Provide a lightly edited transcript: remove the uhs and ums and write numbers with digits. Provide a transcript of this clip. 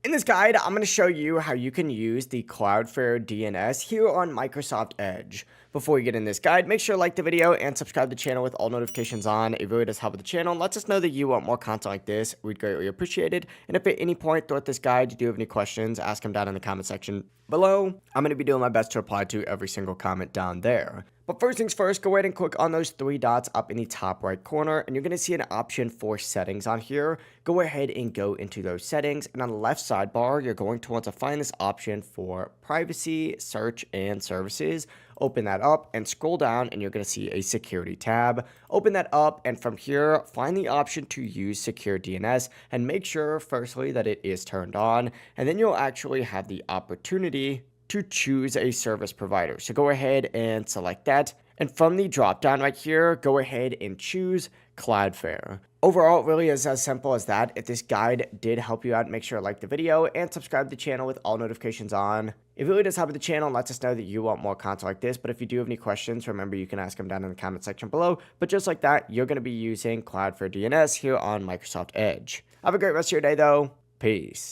In this guide, I'm going to show you how you can use the Cloudflare DNS here on Microsoft Edge. Before you get in this guide, make sure to like the video and subscribe to the channel with all notifications on. It really does help with the channel and lets us know that you want more content like this. We'd greatly appreciate it. And if at any point throughout this guide you do have any questions, ask them down in the comment section below. I'm going to be doing my best to reply to every single comment down there. But first things first, go ahead and click on those three dots up in the top right corner, and you're going to see an option for settings on here. Go ahead and go into those settings, and on the left sidebar, you're going to want to find this option for privacy, search, and services. Open that up and scroll down, and you're going to see a security tab. Open that up, and from here, find the option to use secure DNS, and make sure, firstly, that it is turned on, and then you'll actually have the opportunity to choose a service provider. So go ahead and select that. And from the drop down right here, go ahead and choose Cloudflare. Overall, it really is as simple as that. If this guide did help you out, make sure to like the video and subscribe to the channel with all notifications on. It really does help with the channel and lets us know that you want more content like this. But if you do have any questions, remember you can ask them down in the comment section below. But just like that, you're going to be using Cloudflare DNS here on Microsoft Edge. Have a great rest of your day though. Peace.